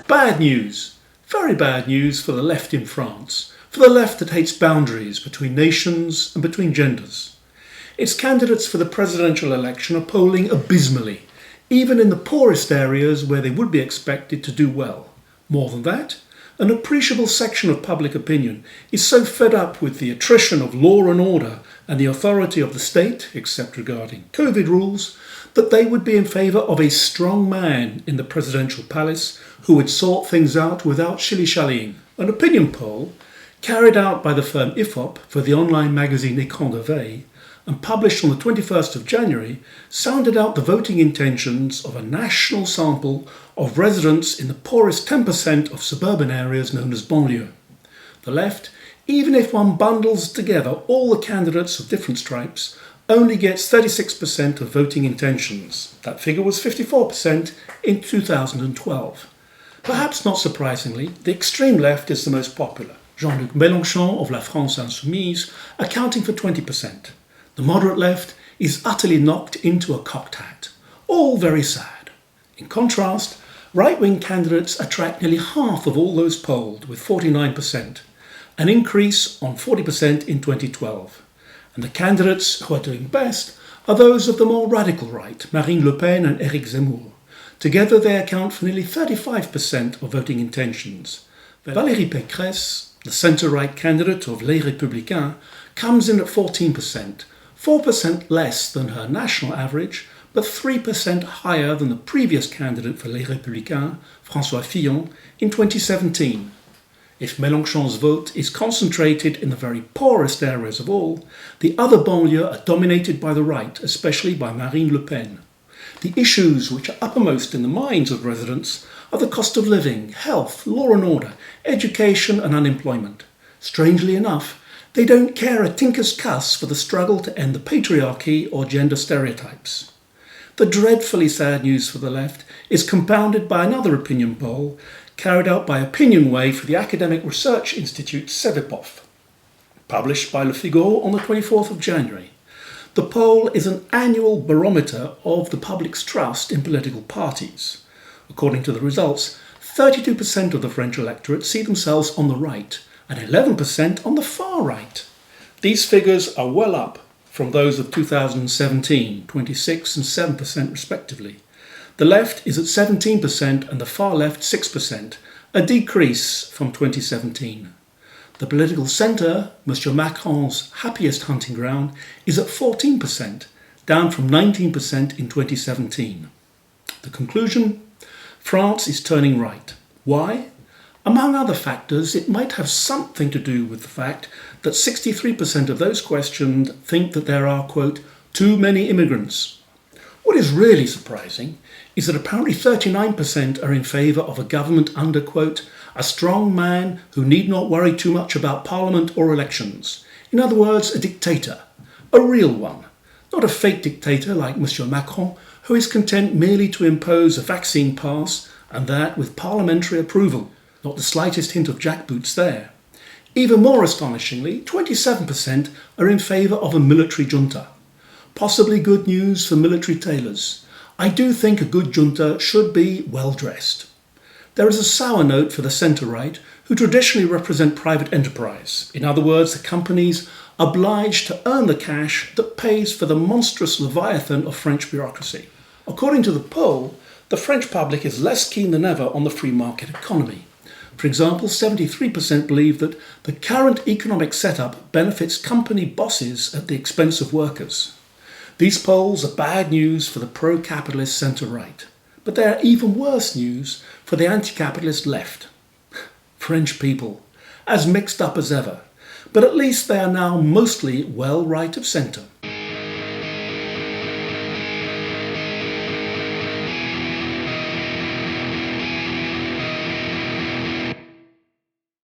Bad news, very bad news for the left in France, for the left that hates boundaries between nations and between genders. Its candidates for the presidential election are polling abysmally, even in the poorest areas where they would be expected to do well. More than that, an appreciable section of public opinion is so fed up with the attrition of law and order and the authority of the state, except regarding COVID rules, that they would be in favour of a strong man in the presidential palace who would sort things out without shilly-shallying. An opinion poll, carried out by the firm IFOP for the online magazine Écran de Veille, and published on the 21st of January, sounded out the voting intentions of a national sample of residents in the poorest 10% of suburban areas known as banlieue. The left, even if one bundles together all the candidates of different stripes, only gets 36% of voting intentions. That figure was 54% in 2012. Perhaps not surprisingly, the extreme left is the most popular. Jean-Luc Mélenchon of La France Insoumise accounting for 20%. The moderate left is utterly knocked into a cocked hat. All very sad. In contrast, right-wing candidates attract nearly half of all those polled, with 49%, an increase on 40% in 2012. And the candidates who are doing best are those of the more radical right, Marine Le Pen and Éric Zemmour. Together they account for nearly 35% of voting intentions. Valérie Pécresse, the centre-right candidate of Les Républicains, comes in at 14%, 4% less than her national average, but 3% higher than the previous candidate for Les Républicains, François Fillon, in 2017. If Mélenchon's vote is concentrated in the very poorest areas of all, the other banlieues are dominated by the right, especially by Marine Le Pen. The issues which are uppermost in the minds of residents are the cost of living, health, law and order, education and unemployment. Strangely enough, they don't care a tinker's cuss for the struggle to end the patriarchy or gender stereotypes. The dreadfully sad news for the left is compounded by another opinion poll carried out by Opinionway for the academic research institute Cevipof, published by Le Figaro on the 24th of January. The poll is an annual barometer of the public's trust in political parties. According to the results, 32% of the French electorate see themselves on the right and 11% on the far right. These figures are well up from those of 2017, 26% and 7% respectively. The left is at 17% and the far left 6%, a decrease from 2017. The political centre, Mr. Macron's happiest hunting ground, is at 14%, down from 19% in 2017. The conclusion? France is turning right. Why? Among other factors, it might have something to do with the fact that 63% of those questioned think that there are, quote, too many immigrants. What is really surprising is that apparently 39% are in favour of a government under, quote, a strong man who need not worry too much about parliament or elections. In other words, a dictator. A real one. Not a fake dictator like Monsieur Macron, who is content merely to impose a vaccine pass, and that with parliamentary approval. Not the slightest hint of jackboots there. Even more astonishingly, 27% are in favour of a military junta. Possibly good news for military tailors. I do think a good junta should be well dressed. There is a sour note for the centre-right, who traditionally represent private enterprise. In other words, the companies obliged to earn the cash that pays for the monstrous leviathan of French bureaucracy. According to the poll, the French public is less keen than ever on the free market economy. For example, 73% believe that the current economic setup benefits company bosses at the expense of workers. These polls are bad news for the pro-capitalist centre-right, but they are even worse news for the anti-capitalist left. French people, as mixed up as ever, but at least they are now mostly well right of centre.